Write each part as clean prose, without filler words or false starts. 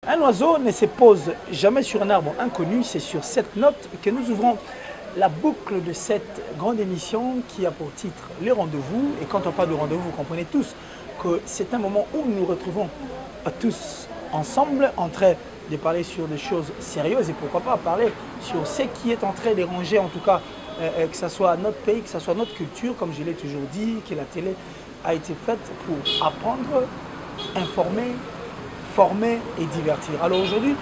Un oiseau ne se pose jamais sur un arbre inconnu. C'est sur cette note que nous ouvrons la boucle de cette grande émission qui a pour titre les rendez-vous. Et quand on parle de rendez-vous, vous comprenez tous que c'est un moment où nous nous retrouvons tous ensemble en train de parler sur des choses sérieuses et pourquoi pas parler sur ce qui est en train de déranger, en tout cas, que ce soit notre pays, que ce soit notre culture, comme je l'ai toujours dit, que la télé a été faite pour apprendre, informer, former et divertir. Alors aujourd'hui,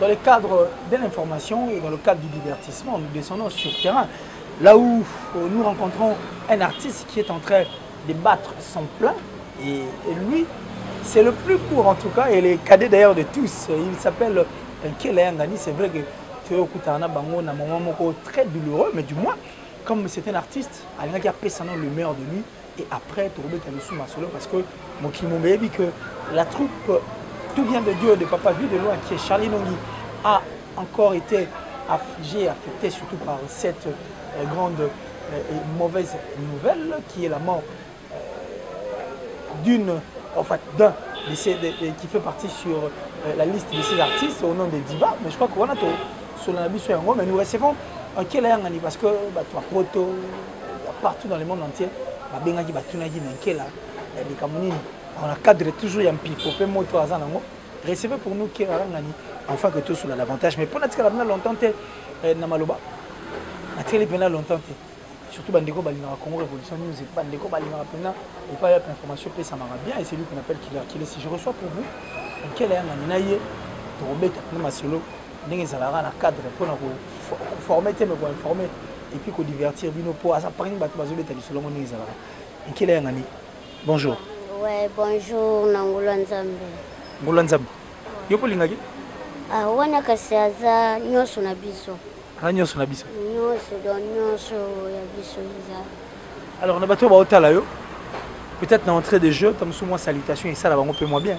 dans le cadre de l'information et dans le cadre du divertissement, nous descendons sur le terrain, là où nous rencontrons un artiste qui est en train de battre son plein. Et lui, c'est le plus court en tout cas, et le cadet d'ailleurs de tous. Il s'appelle Nkele Ngani. C'est vrai que Théo Koutana Bango a un moment très douloureux, mais du moins, comme c'est un artiste, il a fait le meilleur de lui. Et après, Tourbe Kamissou Masolo, parce que mon Kimombe dit que la troupe Tout vient de Dieu, de Papa Vu de loin, qui est Charlie Nongi, a encore été affligé, affecté surtout par cette grande et mauvaise nouvelle, qui est la mort d'un qui fait partie sur la liste de ces artistes au nom de Diva. Mais je crois qu'on a sur la mission, mais nous recevons un Kelangani parce que partout dans le monde entier, on a cadré toujours un pico, recevez pour nous Kelangani, enfin que tout soit l'avantage. Mais pour notre cas, longtemps, Namaloba, longtemps. Surtout Bandeko Balina Congo Révolution News et Bandeko Balina Pena et pas l'information que ça marche bien et c'est lui qu'on appelle Killer. Si je reçois pour vous, quel est un aninaye pour remettre ma solo, n'est-ce pas un cadre pour nous former, pour informer et puis pour divertir, pour apprendre à bateau de solo, n'est-ce pas. Et quel est un ani? Bonjour. Ouais, bonjour, Nangulanzambe. Nangulanzambe. Yopo lingaki? Ah, wana kasaza nyoso na biso. Nyoso na biso. Alors, on a battu au Talayo. Peut-être dans l'entrée des jeux, comme sous moi, salutations et ça, là, on peut moins bien.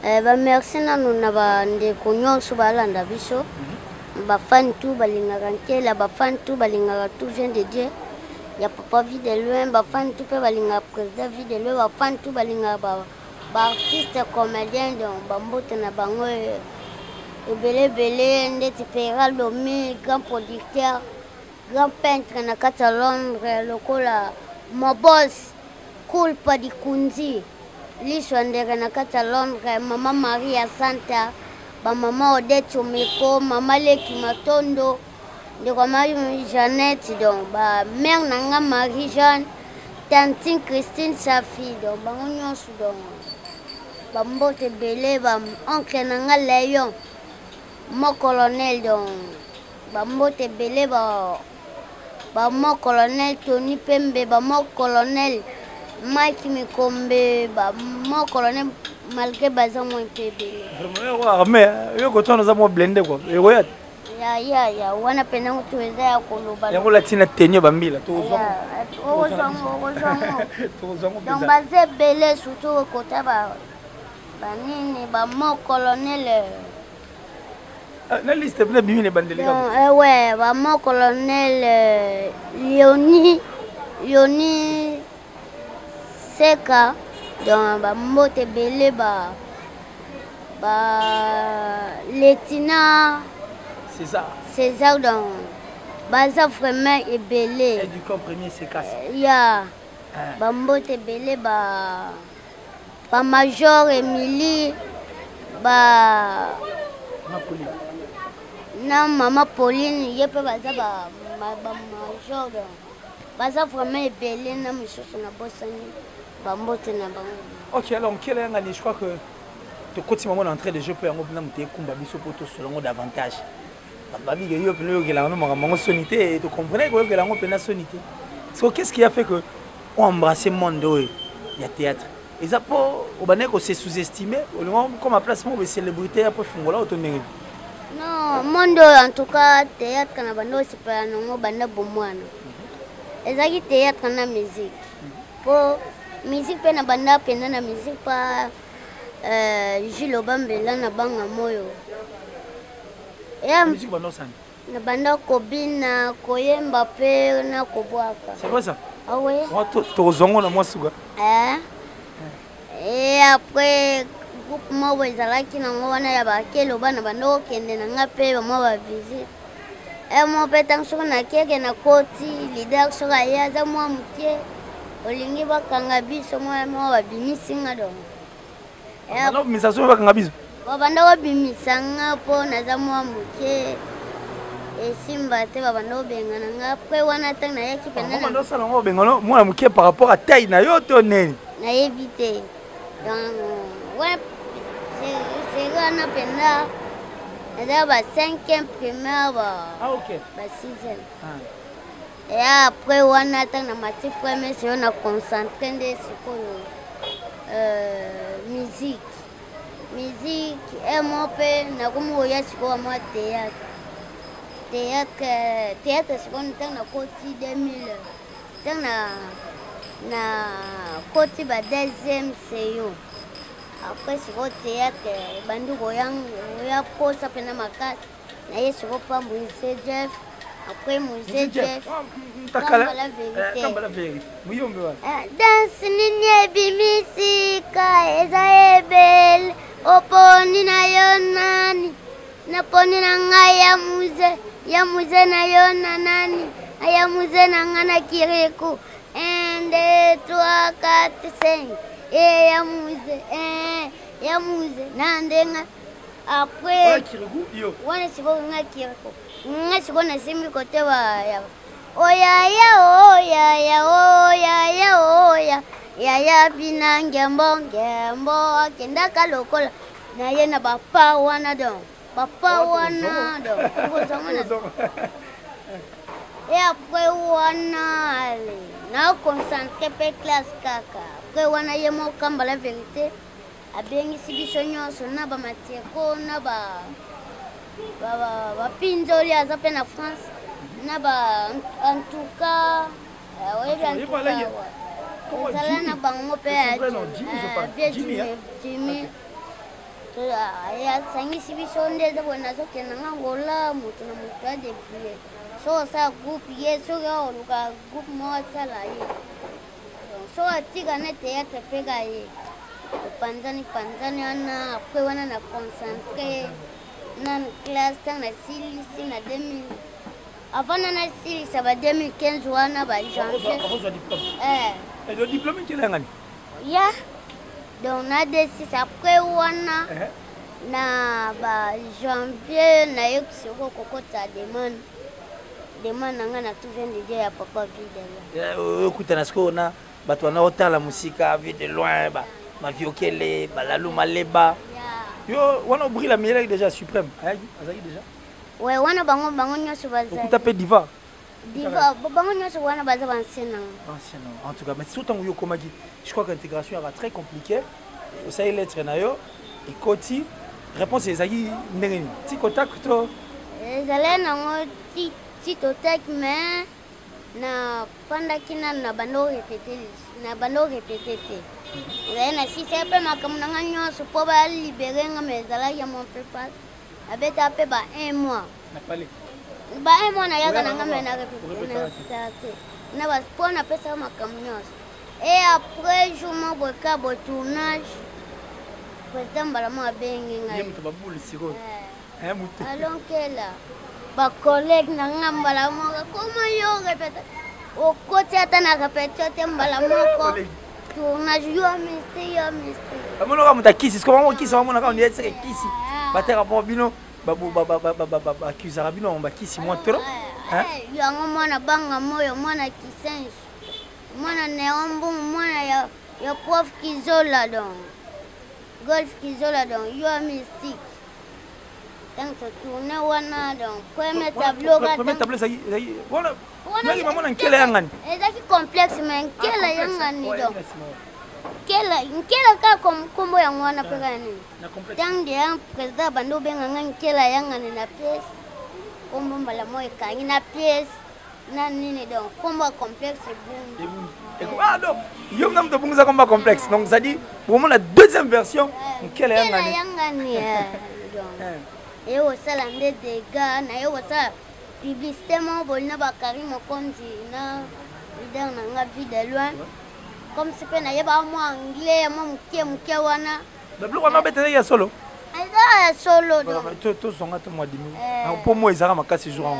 Merci, nous avons des cognons sur Balanda Biso. Bafan tout, Balingarante, la Bafan tout, Balingara tout vient de Dieu. Il n'y a pas vu de loin, Bafan tout, Balinga président, vu de loin, Bafan tout, Balingara, artiste, comédien, donc Bambote na Bango. Belé, Ndeti Pera, Lomi, grand producteur, grand peintre na kata Londres, lokola Mobos, Cool Padi Kunzi, Liswandere na kata Londres, Maman Maria Santa, Maman Odette Omeko, Maman Leki Matondo, de Marie Jeannette, donc mère Nanga Marie Jeanne, Tantine Christine Safi, donc Bangonyon Soudon, Bambote Belé, oncle Nanga Léon. Mon colonel donc Bambote Belé mon colonel Tony Pembe mon colonel Mike Mikombe mon colonel malgré bazan mon Pembe vraiment mais yo ko tona za mo blender quoi ya wana pena tuweza ya koloba ya kola tina tenyo bambila to donc bazé Belé surtout kota banini mon colonel. La liste est bien les bandes. Ouais, mon colonel Léonie Seka, donc Mote Belé, Letina César, donc Baza vraiment est Belé. Et du corps premier c'est casse. Ya, Mote Belé, Major Émilie, non, maman Pauline, il peut pas ça, major. Baza vraiment belé, na monsieur na bossani, bambote na bango. Ok, alors quel est un je crois que tu continues à entrer de jeu pour un peu de combat biso pour tout selon davantage. Babi que yo pelo que la maman sonité et tu comprenez que la maman sonité. So qu'est-ce qui a fait que on embrasse monde il y a théâtre. Et ça pour au bané que c'est sous-estimé, comme à place moi célébrité après fongola autonomie. Non, monde en tout cas théâtre kana bando c'est pas non banda bomwana. Ezaki théâtre na musique. Pour musique pe na banda pe na musique pas Jules Obambela na banga moyo. Et musique bando sana. Na banda kobina koyemba pe na kobwaka. C'est quoi ça? Ah ouais. Tu zongo na moi suga. Et après groupe moko ezalaki nango wana ya bakelo bana bando okende na nga mpe bamwa bavisite mo mpe ntango soki nakeke na koti lider soki aye aza mwa moke olingi bakanga biso mwa babimisinga dongo babimisa soki bakanga biso babanda kobimisa nga mpo naza mwa moke esimba te babanda kobengana nga apres wana ntango nayaki mpenda osala ngo obengana mwana moke par rapport à taille na yo to neni nayebi te donc seri wana mpenza naza ba 5e primaire ba 6e et après wana ntango na mati premier seyo na concentre nde sikoyo musique emo mpe nakomi koya sikoyo mwa théâtre sikoyo ntango nakoti 2000 ntango na koti ba 2e seyo après sikoyo théâtre ebandi koya kosa mpena makasi naye sikoyo mpa moise jeff après moise jeff kamba la vérité danse nini ebimisika eza ebele oponi na yo nani naponi na ngai ya muze na yo na nani aya muze na nga na kiriku 1 2 3 4 5 ya muze na ndenga après wana sikoyo nga kiriku nga sikoyo nasimbi kote yaya bina ngembo akendaka lokola naye na bapa wana don et après wana na concentré pe classe kaka après wana ye mo kamba la vérité abengisi biso nyonso na bamatieko na bapinzoli aza mpe na france na en tout cas ezala na bango mpe jimi asangisi biso nde eza boye nazokendanga ngola moto na moto adeplie so osala groupe ye soki oluka groupe moko asala ye so atika na théâtre mpe ka ye epanzani wana apres wana na concentré na classe ntango nasilisi na 2000 avant na nasilisa ba 2015 wana ba janvier diplôme kelangani ya donc na D6 après wana na ba janvier nayokisi kokokota demande nanga na tout vient de dire ya papa vide okutana sikoyo na bato wana otala musika vie de loin maviokele balalu maleba yo wana obrila miyelaki déjà suprême azalaki déjà ouais wana bango nyonso bazali okuta mpe diva bango nyonso wana baza bancien en tout cas mais so ntango yo okomaki je crois que l'intégration era très compliqué osali lettre na yo ekoti réponse ezalaki ndenge nini ti kotaki to ezalaki nango ti totaki mais na pandaki nanu na bando repete te ezali na sisa mpe makambo nanga nyonso mpo balibere nga ma ezalaki ya mon prépasse abeta mpe ba 1 mois ba 1 mois nayaka nanga me na repete te na mpo napesaka makambo nyonso et après jour moko boyeka botournage président mbalamo abengi ngai alonkela bacollègue nanga mbala moko koma yo repete okoti ata na repetio te mbala moko tournage yo miste amonaka moto akisi siko bamokisi bamonaka ondie seke kisi bateka mpo bino accusaka bino bakisi mwa tro yango mwana banga moyo mwana kisensu mwana neombungu mwana ya prof kizola don golf kizola don yo mystique tant tourne wana don premier tableau naki mamona nkela yangani ezaki complexe mais nkela yangani don nkela ka kombo yango wana mpe kaka nini ntango deya président bando obenganga nkela yangani na pièce kombo mbala mo ekangi na pièce na nini donc kombo complexe donc yo mna moto obongisa kombo complexe donc ça dit bomona deuxième version nkela yangani ye osala nde dega na ye osala publicité moko bolina bakari mokonzi na lider nanga vie de loin comme si mpe nayeba mwa anglais mwa moke wana Le bloc, on a bêté, il y a solo. Il solo. Tout son gâteau, moi, dis-moi. Pour moi, ils ont ma casse jour.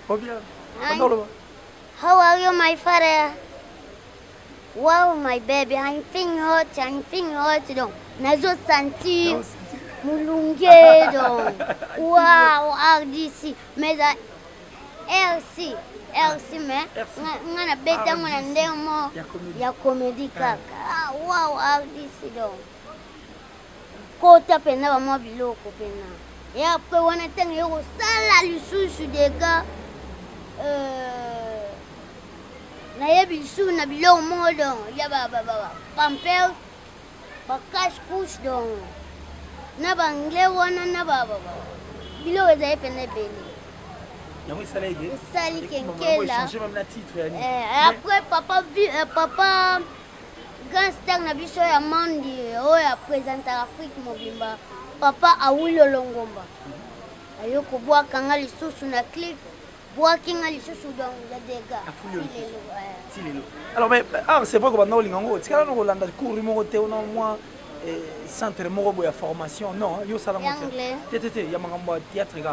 Oh bien. How are you, my father? Wow, my baby, I'm feeling hot. Donc, nazo senti mulunge donc. Wow, RDC. Mais RC, mais on a bêta mon andemo. Ya comédie kaka. Wow, RDC donc. Kota pena ba mo biloko pena. Et après on a tenu au sala lisusu des gars. Na yebi su na bilo modo ya ba pampers ba cash couche donc na ba anglais wana na ba bilo ezai pene beli ya oui ça ide sali kenkela changer même la titre après papa gangster na biso ya mandi oya présenter Afrique mobimba papa awilo longomba ayo ko bwa kanga lisusu na clip. Alors, mais c'est vrai que maintenant, on a un cours moi centre de formation. Non, il y a un théâtre, il y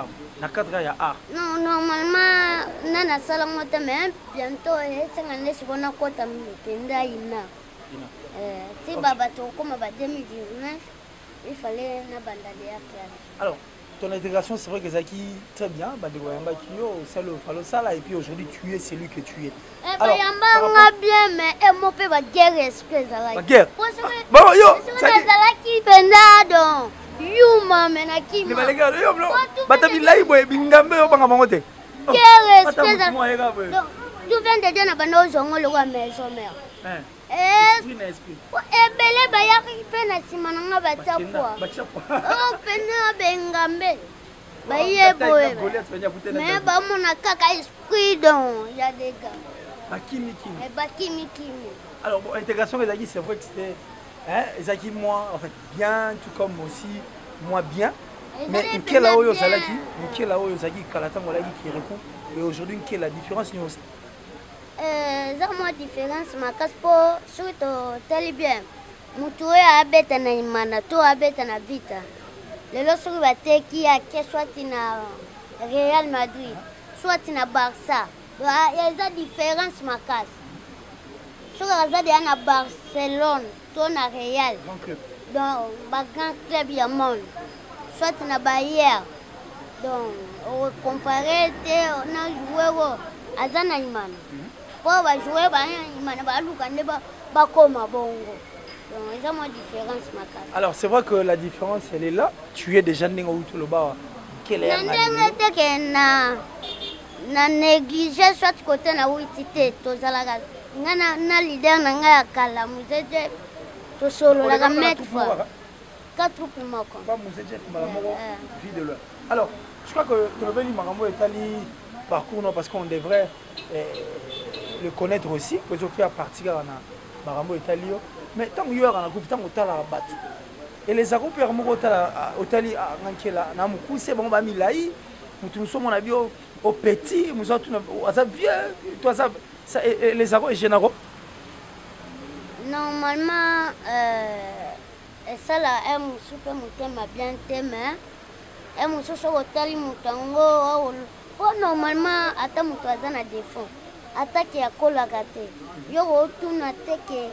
a art. Non, normalement, nana salamote, mais bientôt, c'est un côté si Baba comme 2019, il fallait une bande de classe. Alors, ton intégration, c'est vrai que Zaki, très bien, et puis aujourd'hui, tu es celui que tu es. Alors, bien, mais moi, je vais guerre espèce. La guerre. Bon, yo, ça qui pendant you maman qui mais les gars, yo, batabilaï boy, bingambe yo banga mangote. Guerre espèce. Donc, tu viens de dire na bano zongo le wa maison mère. Esprit. Ebele bayaki pe na sima nanga batiapwa. Oh pena bengambe. Baye boye. Mais ba mona kaka esprit donc il y a des gars. Bakimi. Bakimi. Alors bon, intégration les amis, c'est vrai que c'était Zaki moi en fait bien tout comme aussi moi bien. Mais quelle là oyo Zalaki, quelle là oyo Zaki kalata molaki qui répond et aujourd'hui quelle est la différence nous aussi? Zama différence ma caspo surtout tali bien mutuwe abeta na imana to abeta na vita lelo suru bateki ya ke soit na Real Madrid soit na Barça ya za différence ma cas suru azadi na Barcelone to na Real donc ba grand club ya monde soit na Bayern donc on comparer te na joueur azana imana pour jouer alors c'est vrai que la différence elle est là. Tu es déjà né au Touloba. Quelle est na négliger soit côté na uitité tozalaka na leader na nga kala muzeje to solo la mettre 4 pour moi pas muzeje malamoko vie de l'heure. Alors je crois que Tolobeli Marambo est allé parcours non parce qu'on devrait le connaître aussi, que je fais partie de Marambo Italio. Mais tant qu'il y a un groupe, tant qu'il y a un bateau. Et les groupes Otali à Namoukou, c'est bon, nous sommes mon avis au petit, nous sommes vieux, les agros et généraux. Normalement, ça là, un super mouton m'a bien aimé. Un mouton sur Otali Moutango. Normalement, à ta mouton à défaut. Attaque ya kola gâté yo tuna teke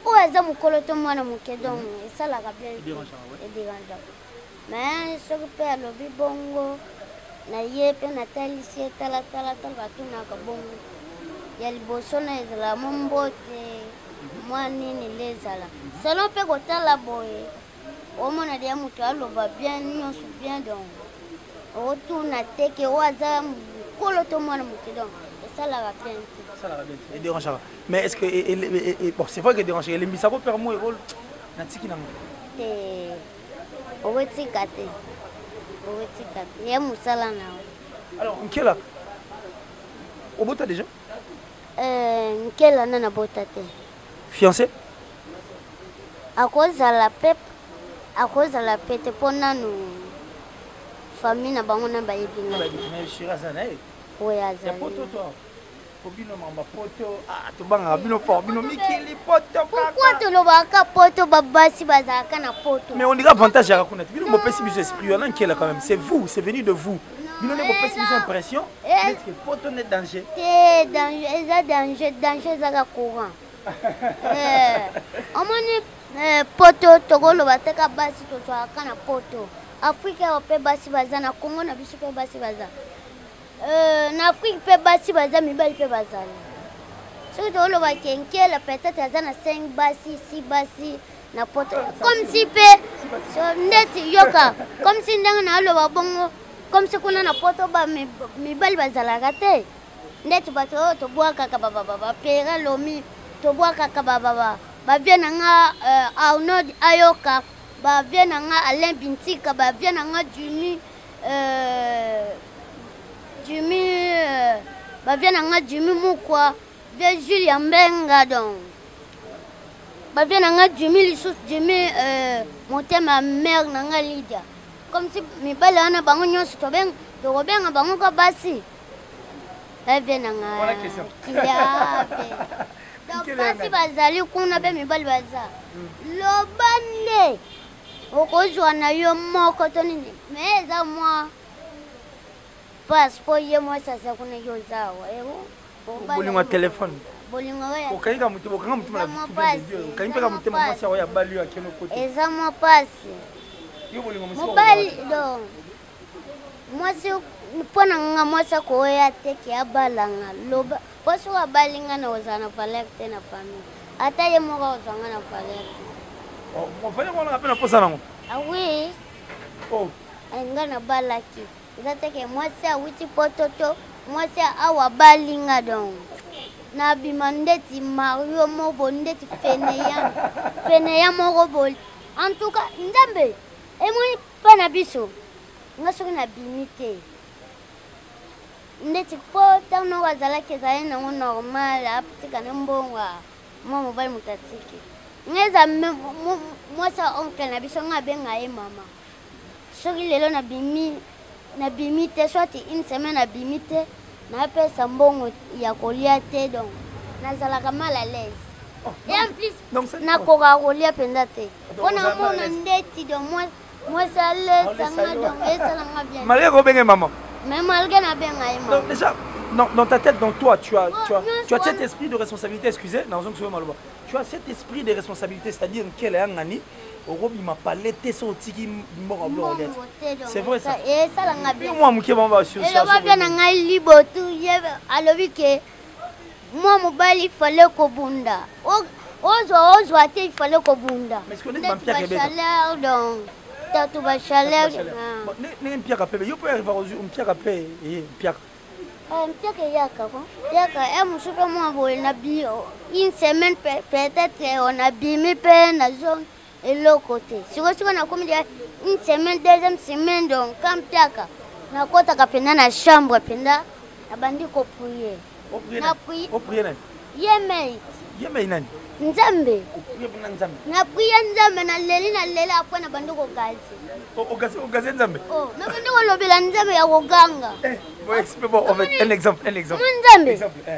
o eza mukolo to mwana muke donc ça la bien dérangeant mais ce que peut lobi bongo na yepe na talisi tala batuna ka bongo ya liboso na ezala mombote mwani ni lezala selon pe kotala boye o mona dia mutu aloba bien nyonso bien donc o tuna teke o aza mukolo to mwana muke donc ça la va bien. Ça la va bien. Et dérangeant. Mais est-ce que bon, c'est vrai que dérangeant. Les misako permo et rôle natiki nango. Oweti kate. Ya musala na. Alors, Nkela. Obota déjà? Nkela nana botate. Fiancé? À cause de la pète pour nous famille na bango na ba yebinga. Mais Shirazana. Oui, azali. Ya poto toi. Bino mamba poto to banga bino fort bino mikili poto. Pourquoi tu le baka poto babasi bazaka na poto? Mais on dirait avantage à raconter. Bino mo pesi biso esprit on qui est là quand même. C'est vous, c'est venu de vous. Bino ne mo pesi biso impression. Est-ce que poto n'est danger? C'est danger, danger zaka courant. Omoni poto togolo bateka basi to twaka na poto. Afrika ope basi bazana Congo na biso pe basi bazana. Na Afrique pe basi baza mibali pe bazana. Soki to lo ba kenkela peut-être azana 5 basi 6 basi na poto. Comme si pe so ndeti yoka comme si ndanga na lo ba bongo comme si kuna na poto ba mibali bazala kate. Ndeti bato to boa kaka baba pera lomi to boa kaka baba ba viena nga Arnaud Ayoka ba viena nga Alain Bintika ba viena nga ba viena nga Jimmy Mukwa de Julien Benga donc ba viena nga Jimmy Lissus Jimmy motema mère na nga Lydia comme si mibali ana bango nyonso to benga bango ka basi ba viena nga voilà question donc basi bazali kuna be mibali baza lobane okozwa na yo moko to nini mais eza moi passeport ye moi ça c'est qu'on est yozawa bolingo téléphone bolingo ya okayika mutu bokanga mutu na video okayika ka mutu mo sia ya balu ya keno côté eza moi passe yo bolingo musi mobali donc moi c'est pona nga moi ça ko ya teke ya balanga loba poso wa balinga na ozana valeur te na famille ata ye mo ka ozanga na valeur oh mo fanya ko na pena posa nango ah oui oh nga na balaki zateke moi c'est awiti pototo moi c'est awa balinga donc na bimandeti Mario mobo ndeti feneya moko boli en tout cas ndambe e moi pa na biso nga soki na bimite ndeti po tano wazala kezali nango normal apitika na mbonga moi mobali mutatiki ngeza moi ça oncle na biso nga benga ye mama soki lelo na bimite soit une semaine na bimite na pesa mbongo ya kolia te donc nazalaka mal à l'aise et en plus na koka kolia penda te pona mona ndeti donc moi ça l'aise sanga donc ça langa bien malgré ko benga maman mais malgré na benga ye maman donc déjà dans ta tête, dans toi, tu as cet esprit de responsabilité, excusez, tu as cet esprit de responsabilité, c'est-à-dire qu'elle est un ani, au robi m'a parlé, t'es sorti qui m'a blonde. C'est vrai ça. Et ça l'a bien. Moi, mon qui va sur ça. Et le va bien en libo tout, alors que moi mon bal il fallait qu'au bunda. Ozo il fallait qu'au bunda. Mais est-ce qu'on est dans Pierre Québec? Chaleur donc. T'as tout bas chaleur. N'est Pierre Québec. Il peut arriver au Pierre Québec et Pierre. Mpaka yaka quoi. Yaka musuka mwa boy na bio. Une semaine peut-être on a bimé pe na zone et l'autre côté. Siko na komi une semaine deuxième semaine donc quand Mpaka na kota ka penda na chambre penda na bandi ko prier. Na prier. O prier nani? Yemei nani? Nzambe. Prier pour Nzambe. Na prier Nzambe na leli après na bandi ko gazi. O gazi Nzambe. Oh, na bandi ko lobela Nzambe ya koganga. Bon, un exemple. Nzambe.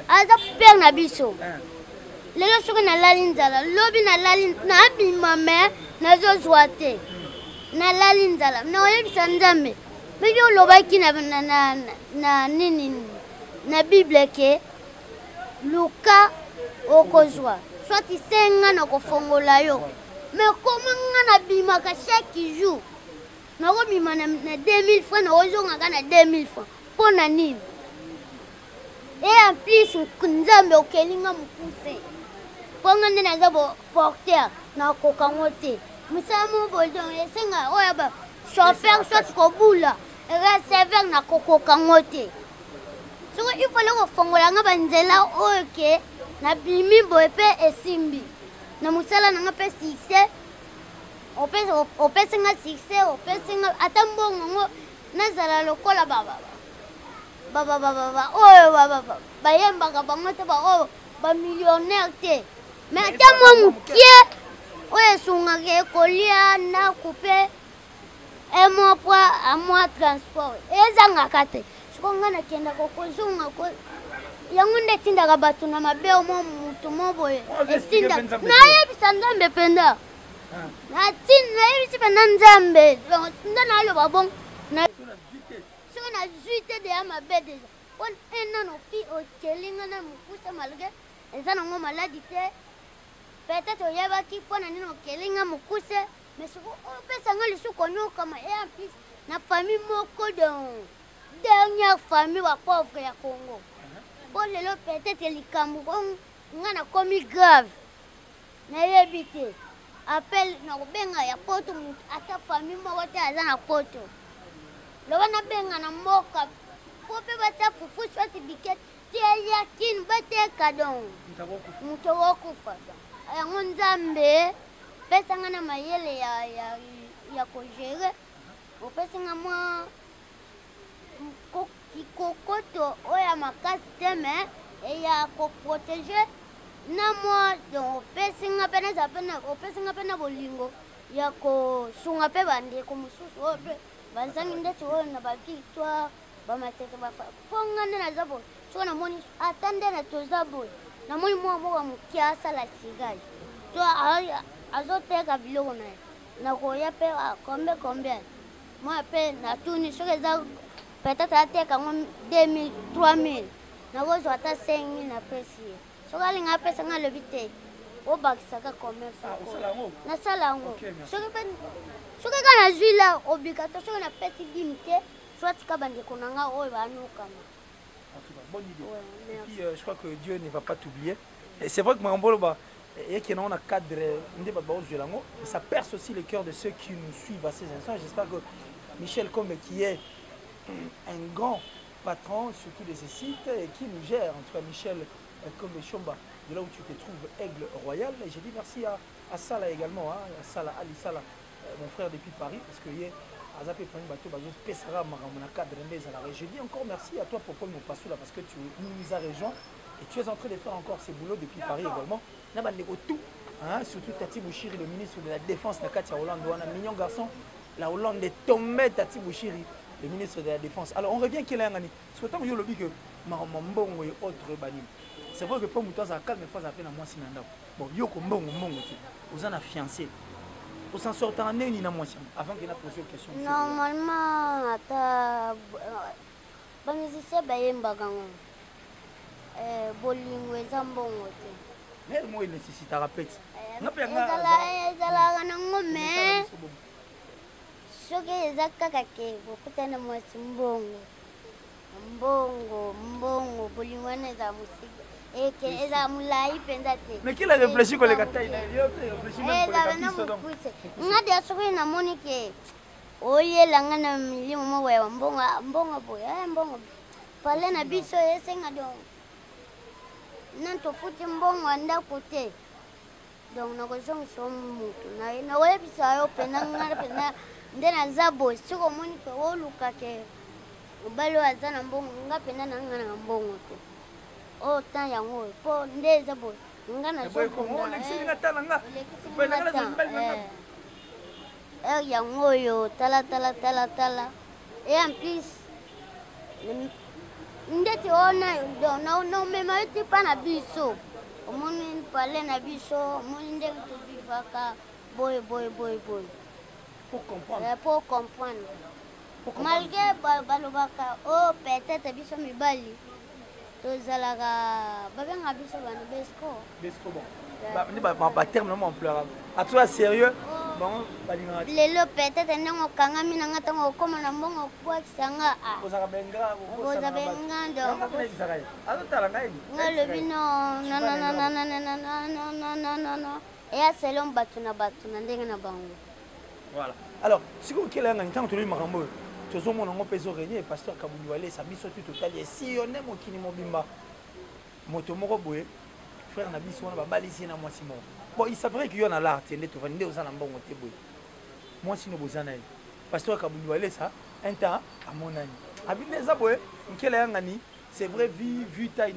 Aza père na biso. Lelo soki na lali nzala, lobi na lali na abima me na zo zwate. Na lali nzala. Na oyebisa Nzambe. Meki olobaki na nini na Bible ke Luka okozwa. Soit isenga na kofongola yo. Mais comment nga na bimaka chaque jour? Na ko bima na 2000 francs na ozonga kana 2000 francs. Pour nani? Et en plus Nzambe okelinga mukuse. Ponga ndena zabo porteur na kokangote. Musamo boldon esenga oya ba chauffeur soit ko bula. Receveur na kokangote. So il faut le fongola nga banzela oke na bimi boepe esimbi. Na musala na nga pe succès. Opesa nga succès, opesa nga atambongo ngo nazala lokola baba. Bayembaka bango te ba millionnaire te. Mais ata mo mukie oyo esungaka ekolia na coupe un mois pour un mois transport ezangaka te siko nga nakendaka kozonga yango nde etindaka bato na mabe omo motu mo boye etinda nayebisa nzambe mpenza nayebisi mpenza nzambe nde naloba bongo soki nazwi te deya mabe deja po nano fi okelinga na mokuse malgré eza nango maladi te peut-être oyebaki mpo na nini okelinga mokuse mais soki opesanga lisuku onyokama e en plus na famille moko de dernière famille bapauvre ya Congo po lelo peut-être likambo nga nakomi grave nayebi te appel nakobenga ya poto ata famille moko te aza na poto loba nabenga na mboka po mpe batia fufu swati biket ti eyakini bateka don moto wokufa yango nzambe pesanga na mayele ya kogere opesinga mwa kikokoto oyo makasi te me eya koprotege na mwa don opesinga mpe na bolingo ya kosunga mpe bandeko mosusu oyo mpe bazangi ndeti oyo na bavictoire bamatete mpo nga nde naza boye soki namoni ata nde na toza boye namoni mwa moko moke asala sigage to azoteka biloko na ye nakoya mpe kombe mwa mpe natuni soki eza peut-être ateka yango 2000 3000 nakozwa ata 5000 napesi ye soki alinga apesanga alobi te obakisaka commerce nasala yango soki ka nazwi la obligatoire soki napesi dimi te soit ka bandeko na nga oyo banokama. Bonne idée. Ouais, et puis je crois que Dieu ne va pas t'oublier. Et c'est vrai que Marambolo, et qu'il y a un cadre, et ça perce aussi le cœur de ceux qui nous suivent à ces instants. J'espère que Michel Combe, qui est un grand patron surtout de ces sites et qui nous gère, en tout cas Michel Combe Chomba, de là où tu te trouves, Aigle Royal. Et j'ai dit merci à Salah également, hein, à Salah, Ali Salah, mon frère depuis Paris, parce que je dis encore merci à toi pour Paul Mopassou parce que tu nous as rejoints et tu es en train de faire encore ces boulots depuis Paris également. Surtout Tati Bouchiri, le ministre de la Défense de Katia Hollande, un mignon garçon, la Hollande est tombée Tati Bouchiri, le ministre de la Défense. Alors on revient qu'il y a un année. Souhaitons que je le dise que Marambongo et autres banim. C'est vrai que pour Moutouz a calme, mais il faut appeler à moi Sinanda. Bon, Yoko Mbongo, vous en avez fiancé. Vous s'en sortez en année avant qu'il ait posé une question. Normalement, les musiciens bolingo eza mbongo te. Mais moi il nécessite à répéter. Ezalaka nango me soki eza kaka ke bokutana mwasi mbongo bolingo wana eza musika eke eza mulai mpenza te. Mais qui a réfléchi kwa leka taille réfléchi même kwa leka piso donc. Nga dia soki namoni ke oyelanga na milimo moko ya mbongo boya mbongo pale na biso esenga donc nanto futi mbongo andako te donc nakozongisa motu nakoyebisa yo mpena nga mpena nde naza boye soki omoni pe oluka ke mobali oyo aza na mbongo nga mpena nanga na mbongo te oyo tan yango oyo mpo nde eza boye nga nazobunda yango oyo tala et en plus ndeti naomema yo ti mpa na biso omoni pale na biso omoni ndenge tovivaka boye pour comprendre malgré balobaka o peut-être biso mibali tozalaka babenga biso bana besco bon baterme namo empleurable atoa sérieux bon lelo peut-être ndenge okangami nanga ntango okoma na mbongo okwakisanga oza benga ngalobi no eya selon bato na ndenge na bango. Voilà. Alors sikoyo kelanga ntango tolobi makambo oyo tozomona ngo mpe ezorenie pasteur Kabundu alesa biso tu totali esiyone mokili mobimba moto moko boye frère na biso wana babalisi na mwasi moko. Bon, il s'avérait qu'il y en a là, tu es venu aux Alambons, moi, si nous vous en avez. Pasteur Kabundu alesa un temps à mon ami. Abine Zaboué, c'est vrai, vu taille,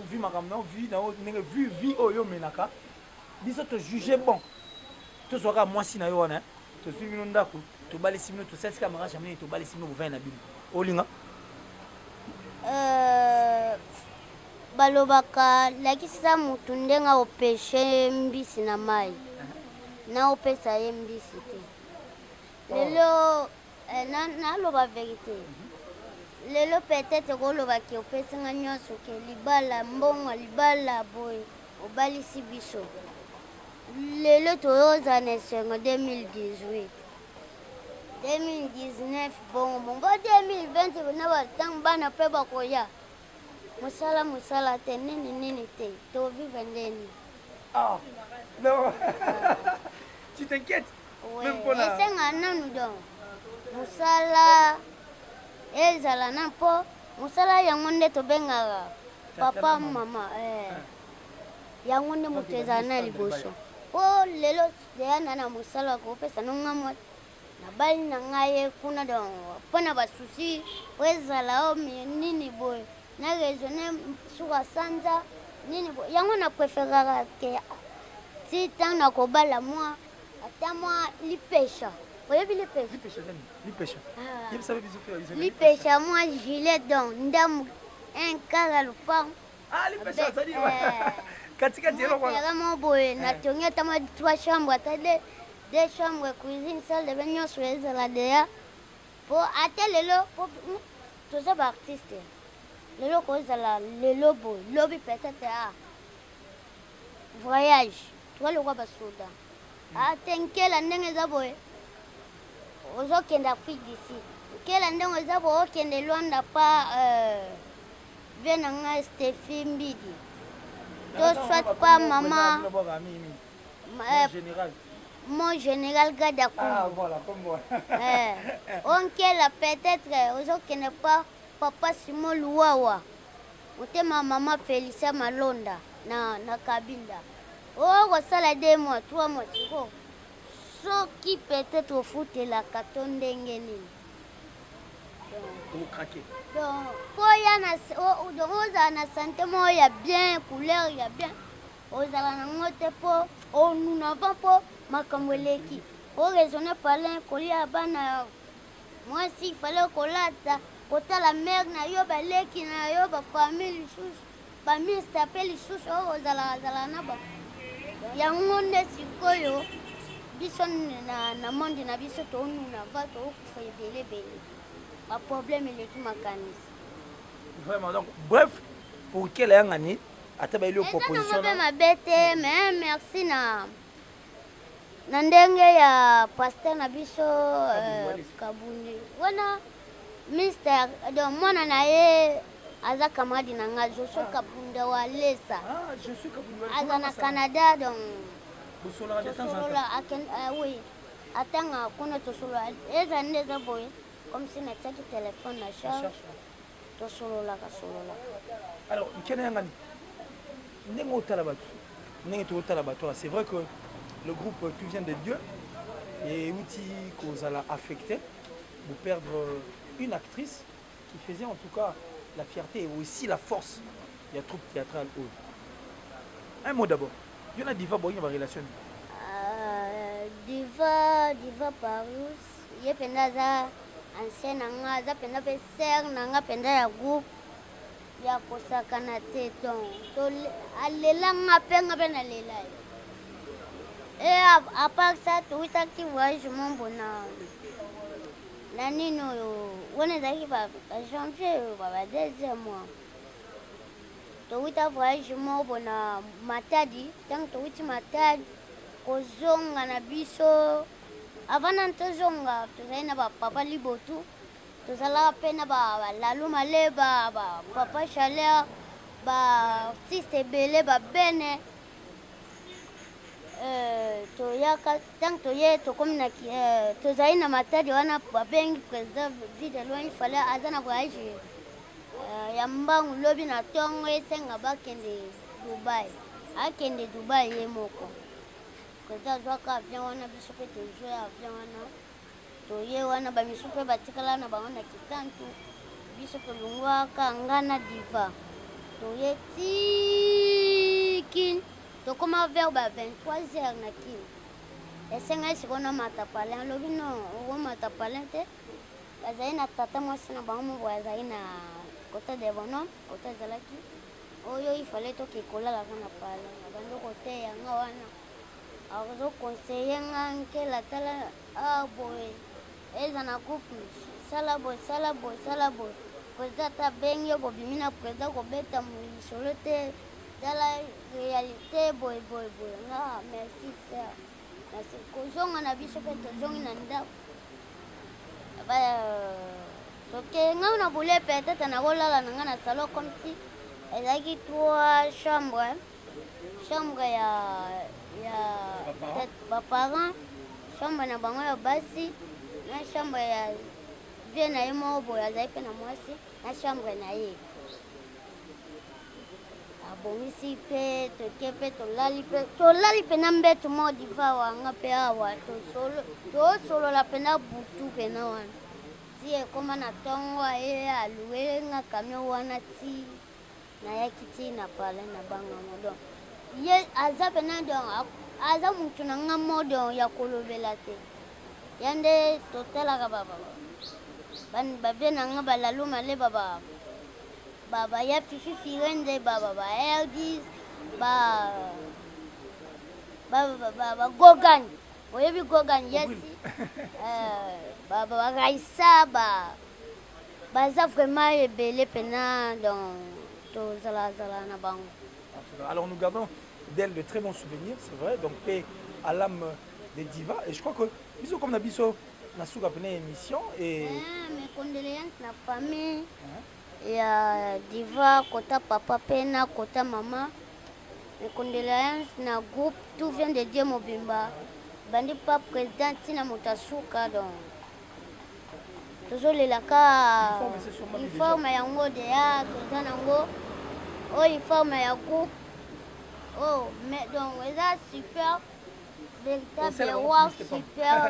vu maramno, vu vie oyo menaka. Biso te juger bon. Tu seras moi si na yo na, tu suis nous ndako, tu balisi nous tu sais ce camarade jamais tu balisi nous 20 na bible. Olinga. balobaka lakisa mutu ndenga opeshe mbisi na mai na opesa ye mbisi te lelo naloba vérité lelo peut-être kolobaki opesinga nyonso ke libala mbongo libala boye obalisi biso lelo toyoza na esengo 2018 2019 bongo 2020 na batango bana mpe bakoya musala te nini te tovivre ndeni. Ah non. Tu t'inquiètes? Ouais. Esenga nanu donc musala ezala na mpo musala yango nde tobengaka papa mama yango nde moto ezala na liboso po lelo deyana na musala kopesa nonga mwasi nabali na ngai kuna don mpona basusi po ezala o nini boye na raisonne suka sanza nini boye yango na préféraka ke ti ntango na kobala mwa ata mwa lipesha oyebi lipesha mwa gilet don ndamu un kaka lupango katikati boye natongi ata mwa 3 chambre ata 2 chambres cuisine salle de bain nyonso ezala deya po ata lelo toza baartiste lelo kozala lelo boye lobi peut-être voyage toalokwa basoda atenkela ndenge eza boye ozokende Afrique d'ici kela ndenge eza boye okende Luanda pa vie na ngai Stéphie Mbidi to soit pa mama mon général Gadakou. Ah voilà, comme moi. On kela peut-être ozokende pa papa Simon Luwawa otema mama Felicia Malonda na Kabinda okosala 2 mois 3 mois siko soki peut-être ofutelaka to ndenge nini donc po ozala na santé moko ya bien couleur ya bien ozala nango te mpo onuna va mpo makambo eleki oraisonne palin kolia bana mwasi ifale kolata kotala mare na yo baleki na yo bafamille lisusu bamiste mpe lisusu oyo ozala na ba yango nde sikoyo biso na monde na biso toonuna va tookufa ebelebele baproblème eleki makanisi vraiment donc bref pour kela yanga ni ata bayeli proposition na mabe te mais merci na ndenge ya pasteur na biso Kabundi wana mister donc mwana na ye aza camarade na nga Joshua Kabunda wa Lesa aza na Canada donc oui atanga kuna tosolola eza nde eza boye comme si natiaki téléphone na charge tosololaka solola alors nkene yanga ndenge otala bato ndenge tokotala bato c'est vrai que le groupe Tout vient de Dieu et outil kozala affecté vous perdre une actrice qui faisait en tout cas la fierté et aussi la force de la troupe théâtrale. Un mot d'abord. Il y en a Diva Boy en relation. Diva Paris. Il y a penaza ancien nanga, za pena pe ser nanga penda ya groupe ya kosakana te donc alela nga penga pena lela. Et à part ça, tout ça qui voyage mon bonheur. Nani no on est arrivé à janvier baba 2e mois to wita voyage mo bona matadi tant to witi matadi kozonga na biso avant to zonga to zaina ba papa libotu to sala pena ba lalu maleba ba papa chaleur ba artiste belé ba bene to yaka tant to ye to comme na to zaina matadi wana babengi président vide loin fallait azana voyage ya mbangu lobi na tongo esenga bakende Dubai akende Dubai ye moko président zwaka avion wana biso pe to jouer avion wana to ye wana ba miso pe batikala na baona kikantu biso pe lungwaka ngana diva to ye tikin to koma vers 23h na kini esenga sikona matapalin lobi no o matapalin te bazali na tata mwasi na bango mo bazali na kota de bonhomme kota zalaki oyo ifale tokekolala kana pale abando koteya nga wana akozokonseille nga nkela tala boye eza na groupe sala boye président abengi yo bobimi na président kobeta lisolo te tala réalité boye nga merci sœur merci kozonga na biso mpe tozongi na ndako toke nga na bule peut-être nakolala na nga na salon comme si ezalaki 3 chambres chambre ya baparent chambre na bango ya basi na chambre ya vie na ye moko boye azali mpe na mwasi na chambre na ye abongisi mpe toke mpe tolali mpena mbeto moko diva wanga mpe awa tosolola mpena butu mpena wana ti ekoma na ntongo aye aluwe nga kamio wana ti nayaki ti na pale na bangamo donc ye aza mpena donc aza mutu na nga mo donc ya kolobela te ya nde totalaka bavie na nga balaluma le baya fifi firende baerdis bagogan oyebi gogan yesi baraisa baza vraiment ebele mpena donc tozalazala na bango. Alors nous gardons d'elle de très bons souvenirs, c'est vrai, donc paix à l'âme des divas. Et je crois que, bisous comme Nabiso, na souka pena émission et... mes condoléances na famille, et diva, kota papa pena, kota maman. Mes condoléances na groupe, tout vient de Dieu Mobimba. Bandi pas président, tina motasuka, donc... Toujours les laka, uniforme yango dea, toza nango, uniforme ya groupe. Oh, mais donc, ça super, véritable roi super,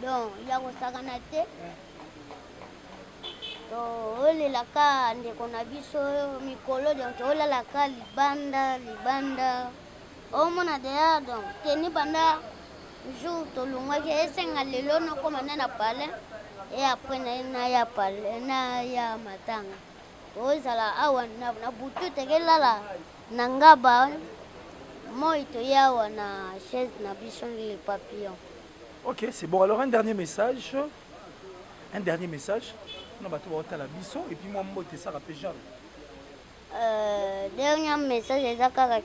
donc, il y a un saganate. Donc, les laka, on a vu sur Mikolo, donc, on a laka, libanda. Oh, mon adhère, donc, teni banda, jour, tout le monde, et c'est un lélo, non, comme on a parlé, et après, na ya parlé, na ya matanga. Oh, ça là, ah, na boutu, t'es là, nangaba. Moi, il y a une chaise, les papillons. Ok, c'est bon. Alors, un dernier message. On va tout voir la bisson et puis moi, je ça rappelle Jean. Dernier message, c'est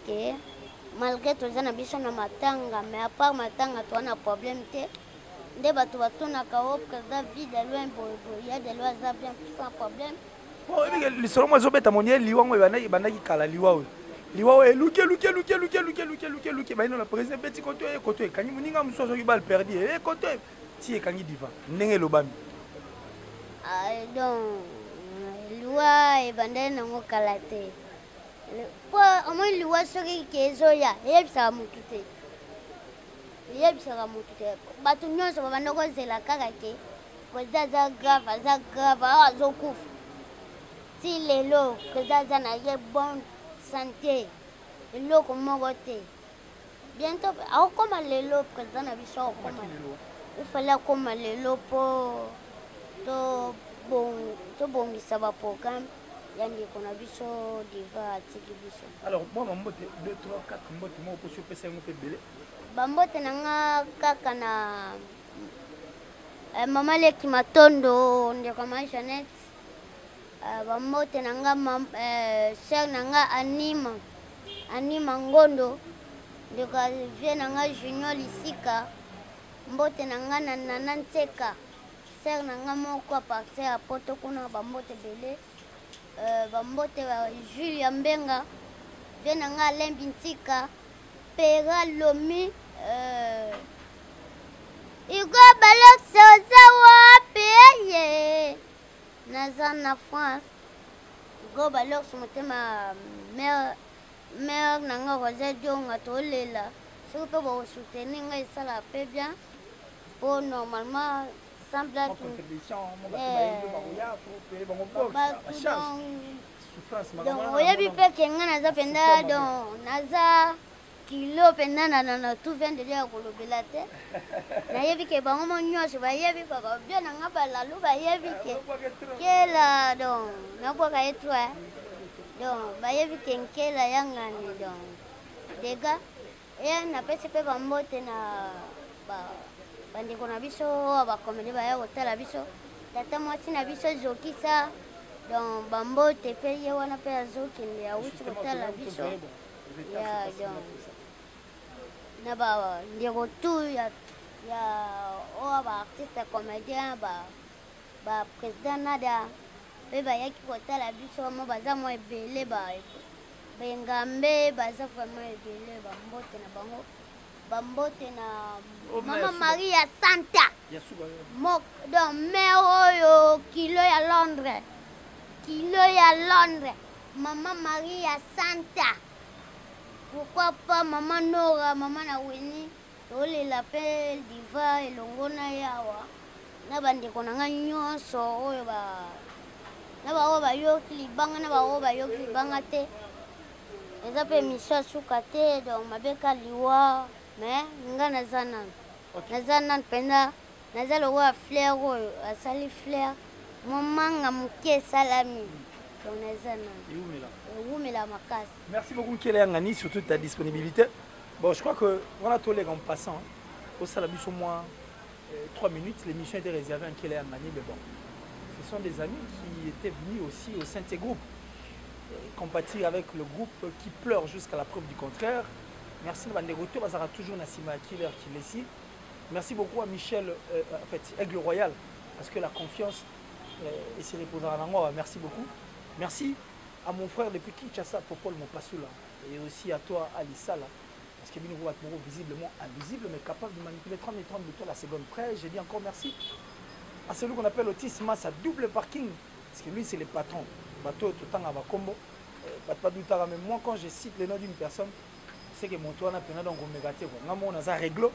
que malgré tout ça, bisson na matanga, mais à part matanga, tu as un problème. Des bateaux na kao, que la vie de loin, il y a des lois bien sans problème. Bon, les seuls mois, je vais t'amener liwa, il va y kala liwa. Liwa luke ba ino la président petit côté kanyi muninga musoso ki bal perdu côté ti kanyi diva ndenge lobami donc liwa e bandana na ngokalate po amo liwa soki kezoya yebisa mutute batu nyonso babanda kozela kaka ke koza za grave azokufa ti lelo koza za na ye bon santé eloko moko te bientôt akokoma lelo président na biso akokoma ifale akoma lelo mpo tobongisa baprogramme ya ndeko na biso diva atiki biso. Alors moi bambote 2 3 4 mbote moko posi opesa yango mpe ebele bambote na nga kaka na mama leki matondo ndeko ma Jeannette. Bambote na nga sœur na nga anima ngondo ndeko vie na nga junior lisika mbote na nga na nana nteka sœur na nga moko a partir ya poto kuna bambote bele bambote Julia Mbenga vie na nga Lembi Ntika Pera Lomi Igo balok soza wapi ye naza na France go balok sumotema mère nanga Rosa Dionga tolela soki mpe bakosoutenir ngai esala mpe bien po normalement semble donc oyebi mpe ke ngai naza mpenza donc naza kilo mpenza na tout vient de ya kolobela te nayebi ke bango mo nyonso bayebi babia na nga balalu bayebi ke kela donc nabwaka ye toi Donc, bayebi kenkela yangani donc. Dega, et na pesi pe bambote na bandeko na biso bakomedi baya kotala biso. Tata mwasi na biso zokisa donc bambote pe ye wana pe azokende awuti kotala biso. Ya donc. Na ba ndeko tu ya ba artiste comédien ba président nada. Pe bayaki kotala biso mo baza mo ebele bengambe baza vraiment ebele bambote na bango bambote na Mama Maria Santa mok donc mère oyo kilo ya Londres Mama Maria Santa pourquoi pas Mama Nora Mama na Winnie olela pe diva elongo na yawa na bandeko na nga nyonso oyo na bao bayoki libanga na bao bayoki libanga te eza pe émission suka te donc mabeka liwa mais nga naza nanu mpenza naza lokola fleur oyo asali fleur momanga moke esalami donc naza nanu ewumela makasi. Merci beaucoup Nkele Yangani sur toute ta disponibilité. Bon, je crois que voilà tous les en passant au Salabus au moins 3 minutes, l'émission était réservée à Nkele Yangani, mais bon. Ce sont des amis qui étaient venus aussi au sein de ces groupes, compatir avec le groupe qui pleure jusqu'à la preuve du contraire. Merci à Bandegoto, Bazara toujours Nassima Akiler qui est ici. Merci beaucoup à Michel, en fait, Aigle Royal, parce que la confiance s'y reposera en moi. Merci beaucoup. Merci à mon frère depuis Kinshasa, Popol Mopassoula, et aussi à toi, Alissala, parce que Binourouat Moro, visiblement invisible, mais capable de manipuler 30 et 30 de la seconde près. J'ai dit encore merci à celui qu'on appelle Otis Massa, double parking, parce que lui c'est le patron. Bateau tout le temps à Bakombo. Même moi quand je cite le nom d'une personne, c'est que mon toit n'a pas donc on a réglo.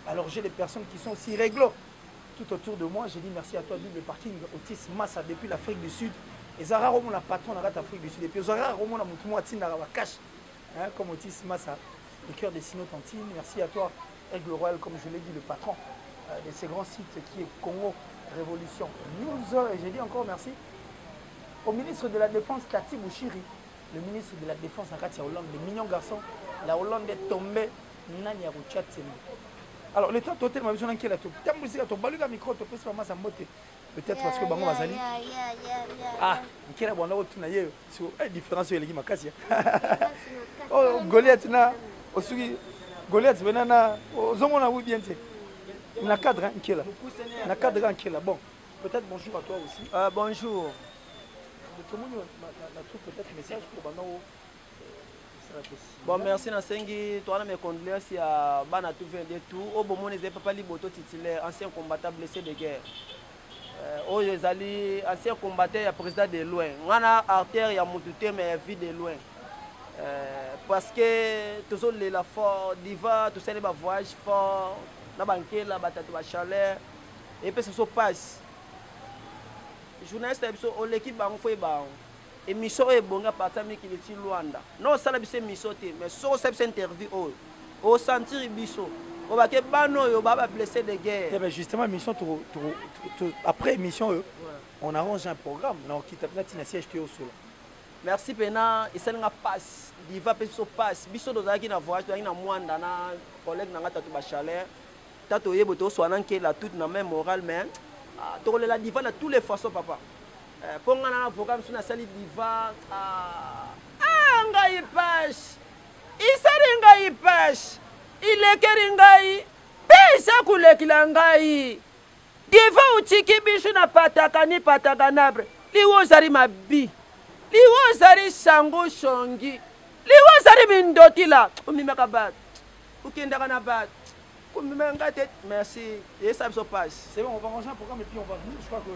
Alors j'ai des personnes qui sont aussi réglo tout autour de moi. J'ai dit merci à toi double parking Otis Massa depuis l'Afrique du Sud. Et Zara Romo la patron de l'Afrique du Sud. Et puis Zara Romo la moutouma Tina la cache, comme Otis Massa, le cœur des Sinotantines. Merci à toi Aigle Royal, comme je l'ai dit, le patron de ces grands sites qui est Congo Révolution News. Et j'ai dit encore merci au ministre de la Défense Tati Bouchiri, le ministre de la Défense en Katia Hollande, le mignon garçon. La Hollande est tombée. Nani Arouchat. Alors le temps total m'a besoin qu'il a tout. Micro peut-être parce que Bango Bazali. Ah, qui a bon là tu n'as sur différence sur les Makassia. Oh Goliath na osugi Goliath benana ozomona oui bien té. Na cadre qui est là. Na cadre qui est là. Bon, peut-être bonjour à toi aussi. Bonjour. Tout le monde a peut-être un message pour Bango. Bon, merci Nasengi. Toi, mes condoléances à Bana tout de tout. Au bon moment, les papa Liboto titulaire, ancien combattant blessé de guerre. Au Zali, ancien combattant, président de loin. On a artère, il y a Moutouté, mais vie de loin. Parce que toujours la fort, diva, tout ça, les voyages fort, la banque, la bataille, la chaleur, et puis ça se passe. Journaliste, l'équipe, on fait bon. Et mission est bonne à partir de qui est Luanda. Non, ça c'est mission mais so c'est interview au sentir biso. On va que bano yo baba blessé de guerre. Eh ben justement mission après mission on arrange un programme non qui t'a peut-être siège au sol. Merci pena et ça nga passe diva pe so passe biso dozaki na voyage na mwanda na collègue na ngata to ba chaleur tato yebo to so nanke la toute na même morale mais to la diva na tous les façons papa. Pour un avocat, je suis diva. Ngai pêche. Il pêche. Il est keringai. Pesa kule kilangai. Diva utiki bishu na patakani patakanabre. Liwozari mabi. Liwozari sango shongi. Liwozari mindokila. Umimeka bat. Ukenda kana bat. Merci. Et ça se passe. C'est bon, on va ranger un programme et puis on va venir. Je crois que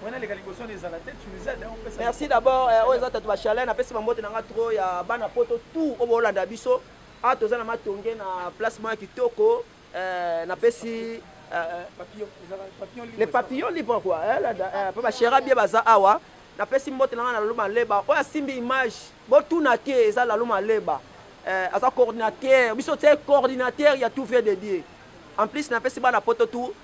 on a les calibrations des à la tête, tu nous aides. Merci d'abord aux autres chaleur. Na pesi mambote na trop ya bana poto tout au Bolanda biso. A toza na matonge na placement kitoko na pesi les papillons libres quoi. Papa chéra bien baza awa. Na pesi mbote na luma leba. O simbi image. Bo tout na tie eza la luma leba. Asa coordinateur, biso c'est coordinateur, il y a tout fait dédié. En plus na pesi bana poto tout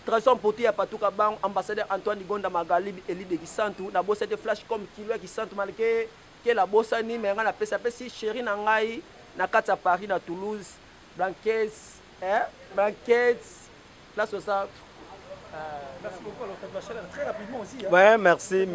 Trésor Poti à Patouka Bang, ambassadeur Antoine Gonda Magali, Eli de Gisantou, na bosse de flash comme Kilo Gisantou malgré qu'elle a bossani mais ngana pesa pesi chéri na ngai na kati ya Paris na Toulouse Blanquette place au ça. Merci beaucoup, alors, très rapidement aussi. Hein. Ouais, merci.